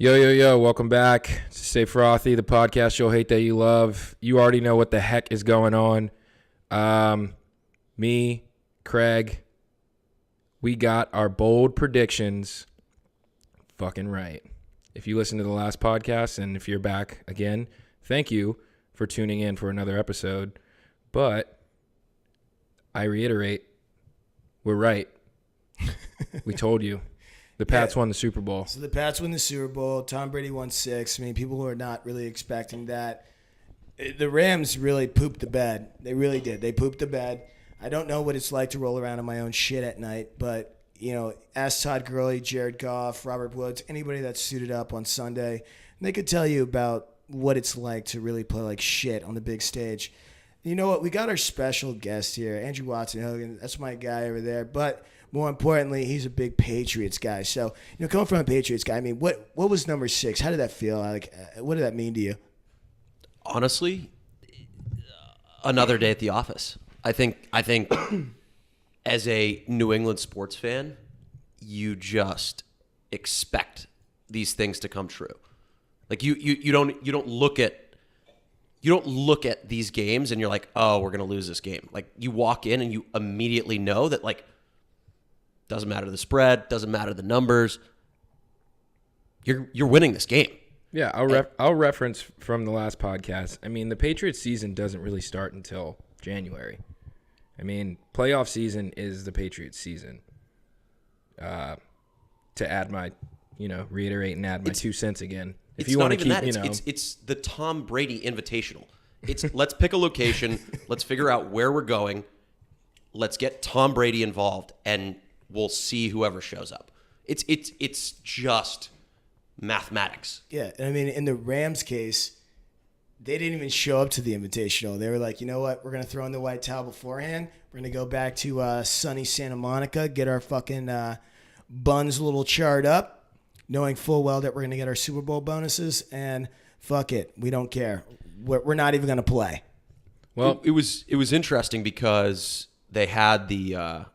Yo, yo, yo, welcome back to Stay Frothy, the podcast you'll hate that you love. You already know what the heck is going on. Me, Craig, we got our bold predictions fucking right. If you listened to the last podcast and if you're back again, thank you for tuning in for another episode. But I reiterate, we're right. We told you. The Pats won the Super Bowl. So the Pats won the Super Bowl. Tom Brady won 6. I mean, people who are not really expecting that. The Rams really pooped the bed. They really did. They pooped the bed. I don't know what it's like to roll around in my own shit at night, but, you know, ask Todd Gurley, Jared Goff, Robert Woods, anybody that's suited up on Sunday, and they could tell you about what it's like to really play like shit on the big stage. You know what? We got our special guest here, Andrew Watson-Hogan. That's my guy over there, but more importantly, he's a big Patriots guy. So, you know, coming from a Patriots guy, I mean, what was number 6? How did that feel? Like, what did that mean to you? Honestly, another day at the office. I think as a New England sports fan, you just expect these things to come true. Like you don't look at these games and you're like, oh, we're gonna lose this game. Like you walk in and you immediately know that like doesn't matter the spread, doesn't matter the numbers. You're winning this game. Yeah, I'll reference from the last podcast. I mean, the Patriots season doesn't really start until January. I mean, playoff season is the Patriots season. To add my, reiterate and add my 2 cents again. If you want to keep, that. It's the Tom Brady Invitational. It's let's pick a location, let's figure out where we're going, let's get Tom Brady involved, and we'll see whoever shows up. It's just mathematics. Yeah, I mean, in the Rams case, they didn't even show up to the Invitational. They were like, you know what? We're going to throw in the white towel beforehand. We're going to go back to sunny Santa Monica, get our fucking buns a little charred up, knowing full well that we're going to get our Super Bowl bonuses, and fuck it. We don't care. We're not even going to play. Well, it was interesting because they had the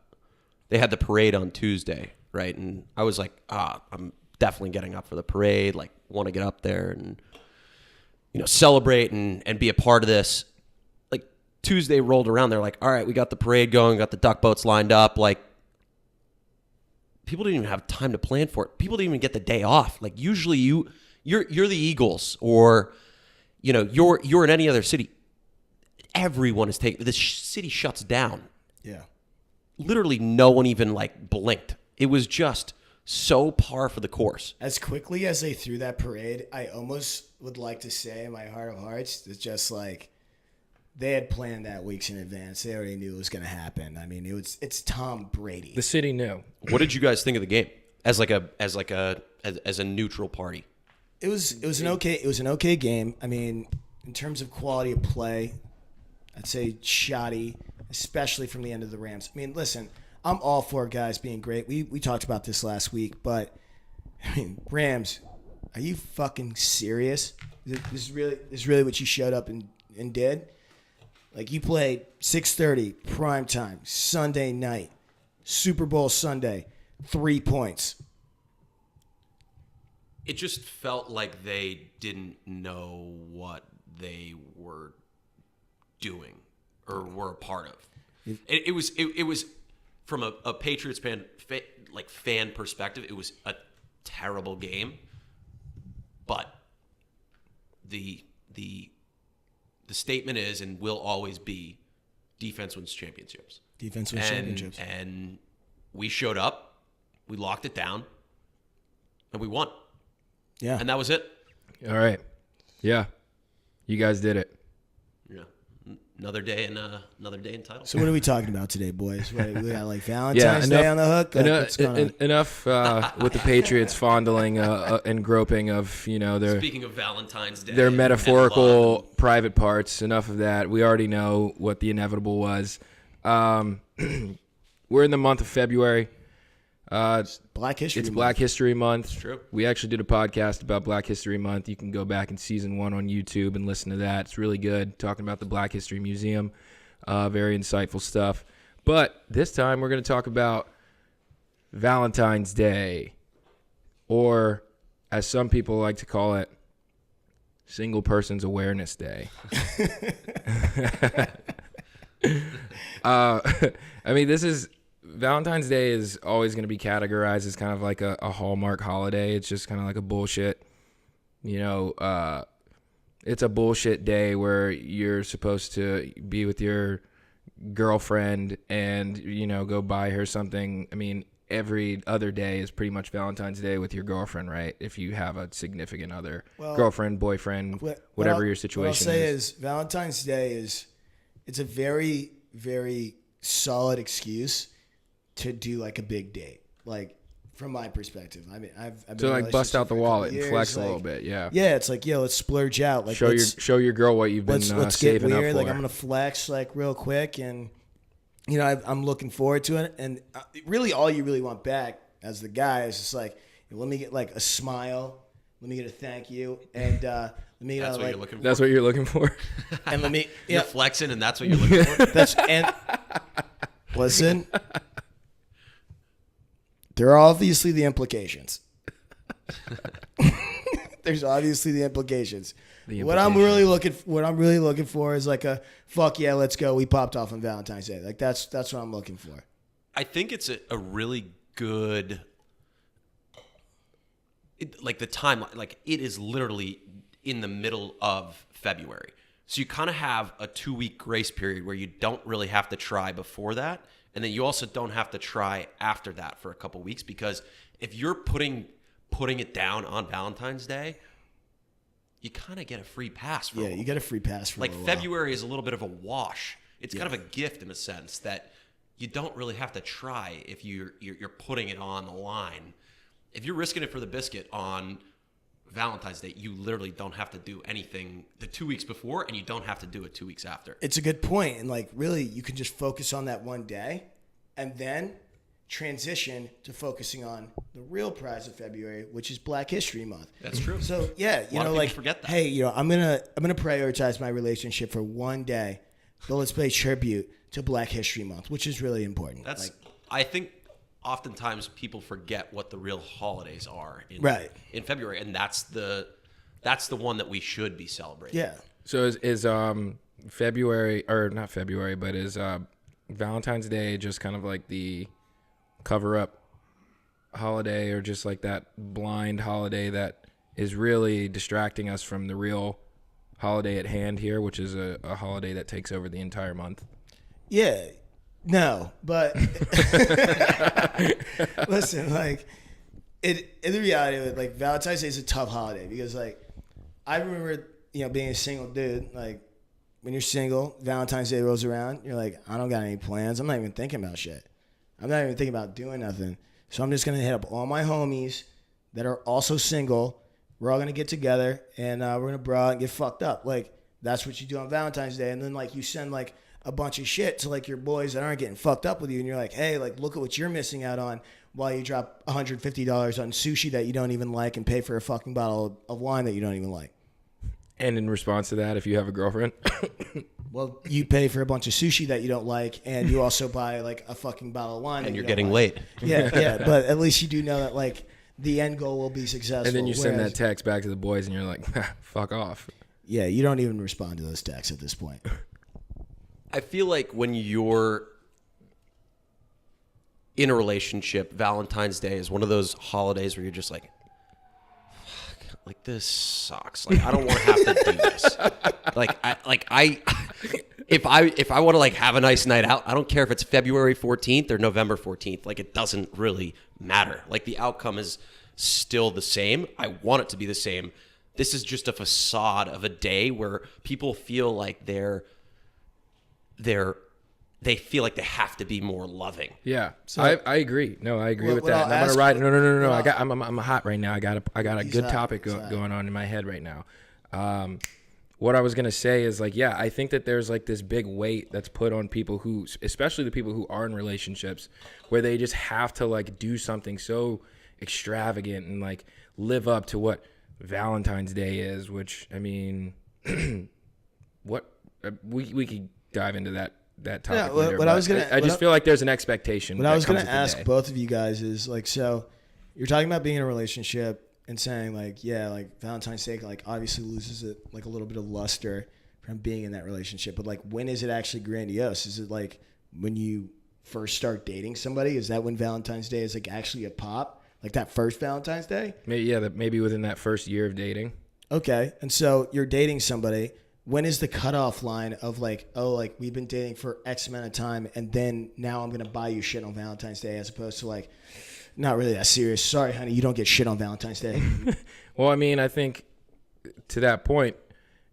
parade on Tuesday, right? And I was like, I'm definitely getting up for the parade, like want to get up there and celebrate and be a part of this. Like Tuesday rolled around, they're like, all right, we got the parade going, got the duck boats lined up. Like people didn't even have time to plan for it. People didn't even get the day off. Like usually you're the Eagles or you're in any other city. Everyone is taking the city shuts down. Yeah. Literally no one even blinked. It was just so par for the course. As quickly as they threw that parade, I almost would like to say in my heart of hearts, it's just like they had planned that weeks in advance. They already knew it was going to happen. I mean, it's Tom Brady. The city knew. What did you guys think of the game as a neutral party? It was an okay game. I mean, in terms of quality of play, I'd say shoddy, especially from the end of the Rams. I mean, listen, I'm all for guys being great. We talked about this last week, but I mean, Rams, are you fucking serious? This is really what you showed up and did? Like you played 6:30 prime time Sunday night, Super Bowl Sunday, 3 points. It just felt like they didn't know what they were doing or were a part of. It was from a Patriots fan perspective, it was a terrible game. But the statement is and will always be defense wins championships. Defense wins championships. And we showed up, we locked it down, and we won. Yeah. And that was it. All right. Yeah. You guys did it. Yeah. Another day in title. So what are we talking about today, boys? We got Valentines Day on the hook. Enough with the Patriots fondling and groping of their. Speaking of Valentine's Day, their metaphorical private parts. Enough of that. We already know what the inevitable was. We're in the month of February. It's Black History Month. Black History Month. It's true. We actually did a podcast about Black History Month. You can go back in season 1 on YouTube and listen to that. It's really good, talking about the Black History Museum. Very insightful stuff. But this time we're going to talk about Valentine's Day, or as some people like to call it, Single Persons Awareness Day. I mean, Valentine's Day is always going to be categorized as kind of like a Hallmark holiday. It's just kind of like a bullshit, it's a bullshit day where you're supposed to be with your girlfriend and, go buy her something. I mean, every other day is pretty much Valentine's Day with your girlfriend, right? If you have a significant other, girlfriend, boyfriend, whatever your situation is. What I'll say is Valentine's Day it's a very, very solid excuse to do like a big date. Like from my perspective, I mean, I've been so in a like bust out the relationship for a wallet couple and flex years, a little bit, yeah. Yeah, it's like, let's splurge out. Like show your girl what you've been let's saving get weird. up for. Like I'm gonna flex like real quick, and I'm looking forward to it. And really, all you really want back as the guy is just like, let me get like a smile, let me get a thank you, and let me That's get what you're looking for. That's what you're looking for. and let me You're flexing, and that's what you're looking for. Listen. There are obviously the implications. There's obviously the implications. What I'm really looking for is like a fuck yeah, let's go. We popped off on Valentine's Day. Like that's what I'm looking for. I think it's a really good, like the time, like it is literally in the middle of February. So you kind of have a 2-week grace period where you don't really have to try before that. And then you also don't have to try after that for a couple weeks, because if you're putting it down on Valentine's Day, you kind of get a free pass for you get a free pass for like February is a little bit of a wash. It's kind of a gift in a sense that you don't really have to try if you're putting it on the line. If you're risking it for the biscuit on Valentine's Day, you literally don't have to do anything the 2 weeks before, and you don't have to do it 2 weeks after. It's a good point, and like really, you can just focus on that one day, and then transition to focusing on the real prize of February, which is Black History Month. That's true. So yeah, like forget that. Hey, I'm gonna prioritize my relationship for one day, but let's pay tribute to Black History Month, which is really important. I think oftentimes people forget what the real holidays are in February, and that's the one that we should be celebrating. Yeah. So is February, or not February, but is Valentine's Day just kind of like the cover up holiday, or just like that blind holiday that is really distracting us from the real holiday at hand here, which is a holiday that takes over the entire month? Yeah. No, but listen, like in the reality of it, like Valentine's Day is a tough holiday because like I remember, being a single dude, like when you're single, Valentine's Day rolls around, you're like, I don't got any plans. I'm not even thinking about shit. I'm not even thinking about doing nothing. So I'm just going to hit up all my homies that are also single. We're all going to get together and we're going to bro out and get fucked up. Like that's what you do on Valentine's Day. And then like you send like a bunch of shit to like your boys that aren't getting fucked up with you, and you're like, hey, like look at what you're missing out on while you drop $150 on sushi that you don't even like and pay for a fucking bottle of wine that you don't even like. And in response to that, if you have a girlfriend, well, you pay for a bunch of sushi that you don't like, and you also buy like a fucking bottle of wine, and that you're you getting don't late. Like. Yeah, but at least you do know that like the end goal will be successful. And then you send that text back to the boys, and you're like, fuck off. Yeah, you don't even respond to those texts at this point. I feel like when you're in a relationship, Valentine's Day is one of those holidays where you're just like, fuck, like this sucks. Like I don't want to have to do this. If I want to like have a nice night out, I don't care if it's February 14th or November 14th. Like it doesn't really matter. Like the outcome is still the same. I want it to be the same. This is just a facade of a day where people feel like they feel like they have to be more loving. Yeah, so I agree. No, I agree with that. And I'm gonna ride. No. I'm hot right now. I got a good topic going on in my head right now. What I was gonna say is like, yeah, I think that there's like this big weight that's put on people who, especially the people who are in relationships, where they just have to like do something so extravagant and like live up to what Valentine's Day is. Which I mean, what we could dive into that topic later. I just feel like there's an expectation. What I was going to ask both of you guys is like, so you're talking about being in a relationship and saying like, yeah, like Valentine's Day, like obviously loses it like a little bit of luster from being in that relationship. But like, when is it actually grandiose? Is it like when you first start dating somebody? Is that when Valentine's Day is like actually a pop? Like that first Valentine's Day? Maybe within that first year of dating. Okay. And so you're dating somebody. When is the cutoff line of like, oh, like we've been dating for X amount of time and then now I'm going to buy you shit on Valentine's Day, as opposed to like, not really that serious. Sorry, honey, you don't get shit on Valentine's Day. Well, I mean, I think to that point,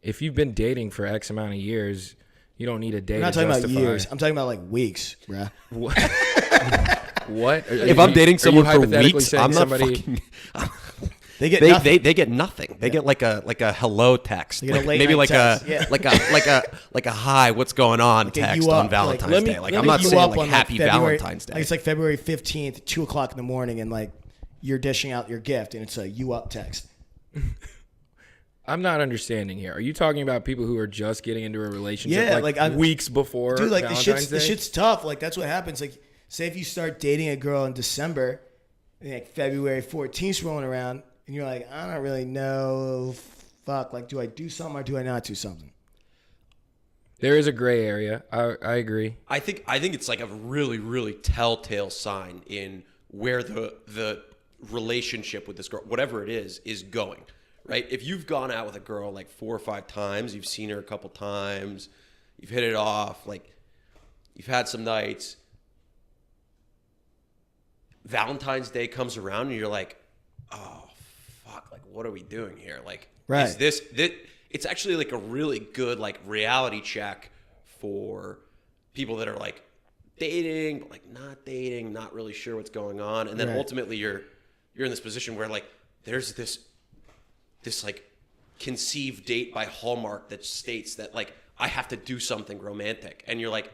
if you've been dating for X amount of years, you don't need a date. I'm not talking about years. I'm talking about like weeks, bruh. What? What? If I'm dating someone for weeks, I'm not somebody... fucking... They get nothing. They get nothing. They get like a hello text, They get a like, late maybe night like text. a Yeah. like a hi, what's going on Like a text you on up, Valentine's like, Day. Like let I'm me not you saying up like on, happy February, Valentine's Day. Like it's like February 15th, 2:00 in the morning, and like you're dishing out your gift, and it's a you up text. I'm not understanding here. Are you talking about people who are just getting into a relationship Yeah, like like weeks before Dude, like Valentine's the Day? shit's tough. Like that's what happens. Like say if you start dating a girl in December, and like February 14th's rolling around, and you're like, I don't really know. Fuck, like do I do something or do I not do something? There is a gray area. I agree. I think it's like a really, really telltale sign in where the relationship with this girl, whatever it is going, right? If you've gone out with a girl like 4 or 5 times, you've seen her a couple times, you've hit it off, like you've had some nights, Valentine's Day comes around and you're like, oh, fuck, like what are we doing here? Like, right. Is this it's actually like a really good like reality check for people that are like dating, but like not dating, not really sure what's going on. And then Right. ultimately you're in this position where like there's this like conceived date by Hallmark that states that like I have to do something romantic. And you're like,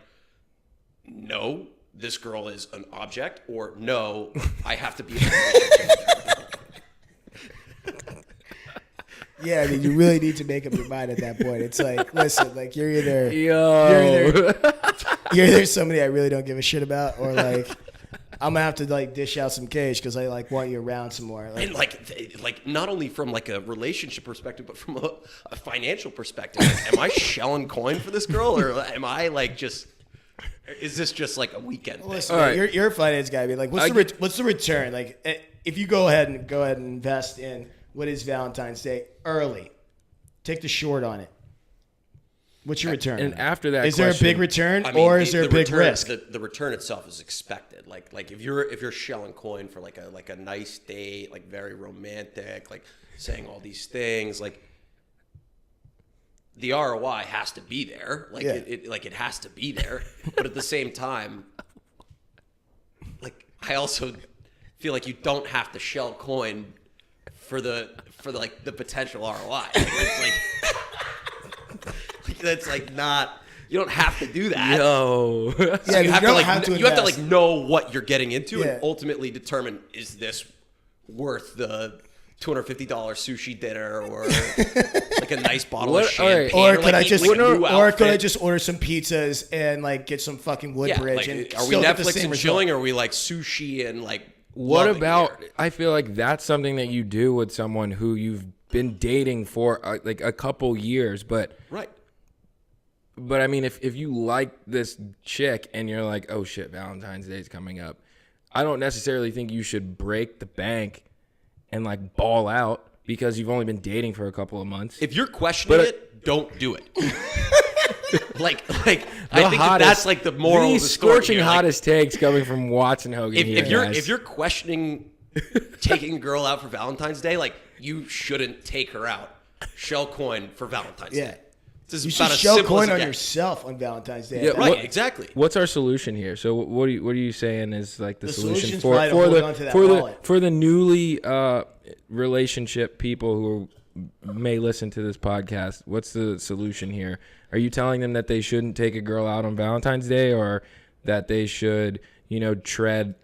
no, this girl is an object, or no, I have to be in a relationship. Yeah, I mean, you really need to make up your mind at that point. It's like, listen, like you're either Yo. you're either somebody I really don't give a shit about, or like I'm gonna have to like dish out some cash because I like want you around some more. And like not only from like a relationship perspective, but from a financial perspective. Like, am I shelling coin for this girl, or am I like just? Is this just like a weekend thing? Listen, All man, right. you're a finance guy. I mean, like, what's the return? Like, if you go ahead and invest in what is Valentine's Day early, take the short on it. What's your return? And after that, is there a big return, I mean, or is there a big return, risk? The return itself is expected. Like if you're shelling coin for like a nice date, like very romantic, like saying all these things, like the ROI has to be there. Like Yeah. it has to be there. But at the same time, like I also feel like you don't have to shell coin for the potential ROI. It's like that's like not. You don't have to do that. Yo. So you have to you have to invest. like know what you're getting into Yeah. and ultimately determine, is this worth the $250 sushi dinner or like a nice bottle of What- all right. champagne, Or could like I eat, just like, a new or could I outfit? just order some pizzas and like get some fucking Woodbridge like, and are we still get the Netflix same and result? chilling, or are we like sushi and like What loving about? here? I feel like that's something that you do with someone who you've been dating for like a couple years, but Right. I mean, if you like this chick and you're like, oh shit, Valentine's Day is coming up, I don't necessarily think you should break the bank and like ball out because you've only been dating for a couple of months. If you're questioning it, don't do it. like I think that's like the moral of These the story scorching here. Like, hottest takes coming from Watson Hogan. if you're questioning taking a girl out for Valentine's Day, like you shouldn't take her out. Shell coin for Valentine's Yeah. Day. This You is should about as show simple as coin it on gets. yourself on Valentine's Day. Yeah, Right, What- exactly. What's our solution here? So what are you saying is like the solution solution's for probably to hold on to that wallet. for the newly relationship people who may listen to this podcast? What's the solution here? Are you telling them that they shouldn't take a girl out on Valentine's Day, or that they should, tread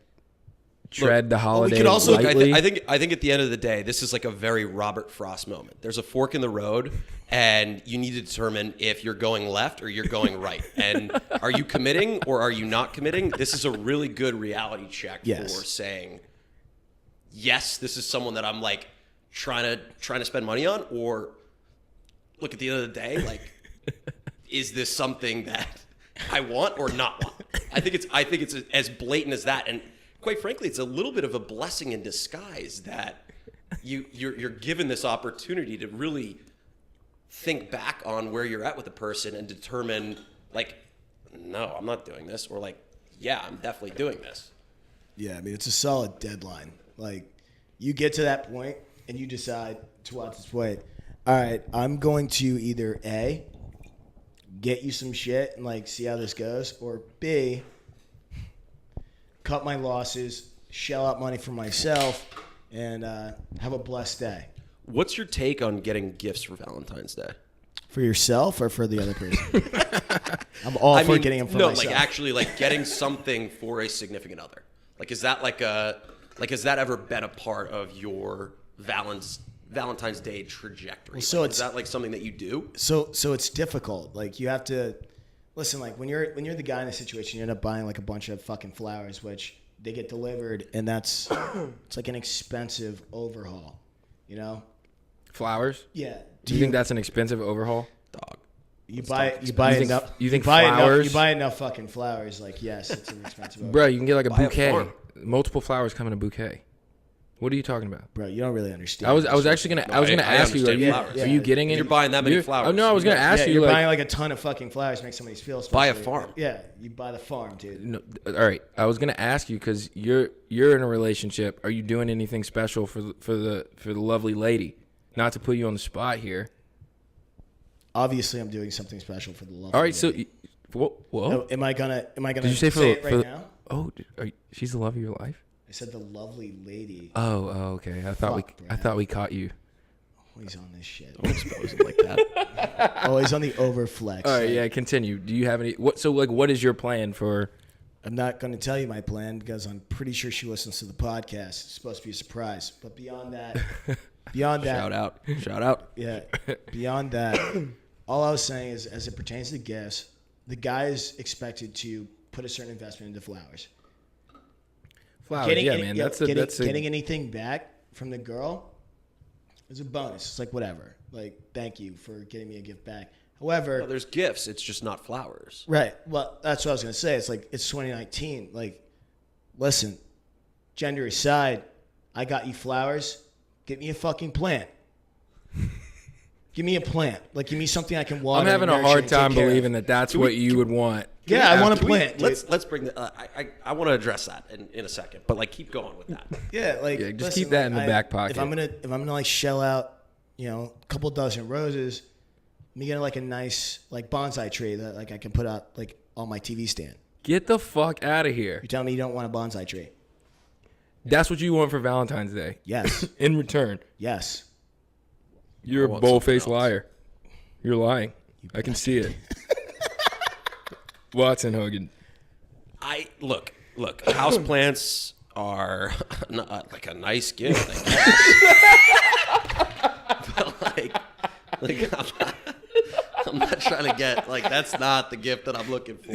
the holiday could also- Look, lightly? I think at the end of the day, this is like a very Robert Frost moment. There's a fork in the road, and you need to determine if you're going left or you're going right. And are you committing or are you not committing? This is a really good reality check Yes. for saying, yes, this is someone that I'm like trying to spend money on, or look, at the end of the day, like, is this something that I want or not want? I think it's as blatant as that, and quite frankly, it's a little bit of a blessing in disguise that you're given this opportunity to really think back on where you're at with a person and determine, like, no, I'm not doing this, or like, yeah, I'm definitely doing this. Yeah, I mean, it's a solid deadline. Like, you get to that point and you decide to watch this point. All right, I'm going to either A, get you some shit and like see how this goes, or B, cut my losses, shell out money for myself, and have a blessed day. What's your take on getting gifts for Valentine's Day? For yourself or for the other person? I'm all for getting them for myself. No, like actually, like getting something for a significant other. Like, is that has that ever been a part of your Valentine's Day trajectory? Well, so like, is that like something that you do? So it's difficult. Like, you have to listen. Like, when you're the guy in a situation, you end up buying like a bunch of fucking flowers, which they get delivered, and it's like an expensive overhaul. You know? Flowers? Yeah. Do you think that's an expensive overhaul? Dog. You buy enough. You think flowers? You buy enough fucking flowers. Like, yes, it's an expensive overhaul. Bro, you can get like a Buy a bouquet. farm. Multiple flowers come in a bouquet. What are you talking about? Bro, you don't really understand. I was actually gonna ask you. Are you getting it? You're buying that many flowers. Oh no, I was gonna ask you. You're like, buying like a ton of fucking flowers to make somebody feel special. Buy a farm. Yeah, you buy the farm, dude. No, all right, I was gonna ask you because you're in a relationship. Are you doing anything special for the lovely lady? Not to put you on the spot here. Obviously, I'm doing something special for the lovely All right, lady. so whoa. No, am I gonna Did you say say it right now? Oh, she's the love of your life. I said the lovely lady. Oh, okay. I thought we caught you. Always on this shit. Don't expose him like that. Always on the overflex. All right, yeah. Continue. Do you have any? What is your plan for? I'm not going to tell you my plan because I'm pretty sure she listens to the podcast. It's supposed to be a surprise. But beyond that, Shout out. Yeah. Beyond that, all I was saying is, as it pertains to gifts, the guy is expected to put a certain investment into flowers. Flowers, man. Getting anything back from the girl is a bonus. It's like, whatever. Like, thank you for getting me a gift back. However, Well, there's gifts. It's just not flowers. right. Well, that's what I was going to say. It's like, it's 2019. Like, listen, gender aside, I got you flowers. Get me a fucking plant. Give me a plant. Like, give me something I can water. I'm having a nurture, hard and take time care of. believing that's what you would want. Yeah, I want a plant. Let's bring the. I want to address that in a second, but like keep going with that. Yeah, like Yeah, just listen, keep that in the like, back pocket. If I'm gonna like shell out, a couple dozen roses, let me get like a nice like bonsai tree that like I can put out like on my TV stand. Get the fuck out of here. You're telling me you don't want a bonsai tree? That's what you want for Valentine's Day. Yes. In return, Yes. you're a want bull-faced something else. liar. You're lying. I can see it. Watson Hogan. Look. Houseplants are like a nice gift, I guess. But like I'm not trying to get like that's not the gift that I'm looking for.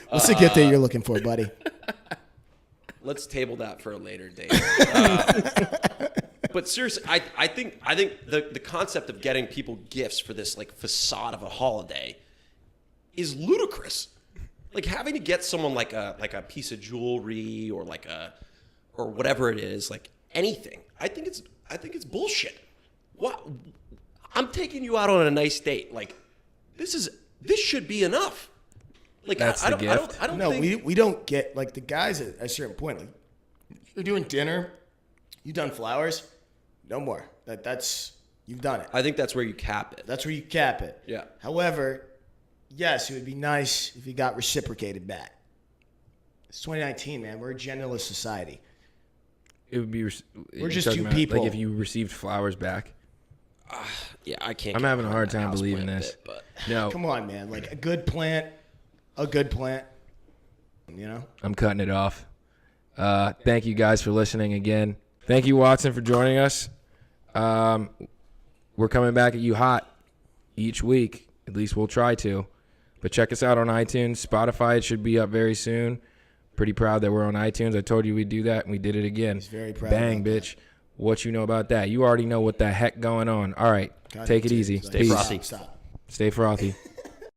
What's the gift that you're looking for, buddy? Let's table that for a later date. But seriously, I think the concept of getting people gifts for this like facade of a holiday is ludicrous. Like having to get someone like a piece of jewelry or or whatever it is, like anything. I think it's bullshit. What? I'm taking you out on a nice date. Like this should be enough. Like That's I the don't gift. I don't No, think we don't get like the guys at a certain point. Like you're doing dinner, you've done flowers, no more. That's you've done it. I think that's where you cap it. That's where you cap it. Yeah. However, yes, it would be nice if you got reciprocated back. It's 2019, man. We're a genderless society. It would be. We're just two people. Like if you received flowers back. Yeah, I can't. I'm get having a hard behind time the believing houseplant this. bit, but No, Come on, man. Like a good plant. You know? I'm cutting it off. Thank you guys for listening again. Thank you, Watson, for joining us. We're coming back at you hot each week. At least we'll try to. But check us out on iTunes. Spotify, it should be up very soon. Pretty proud that we're on iTunes. I told you we'd do that, and we did it again. He's very proud Bang, about bitch. what you know about that. You already know what the heck going on. All right, God, take it dude, easy. like, Stay Peace. frothy. Stop. Stay frothy.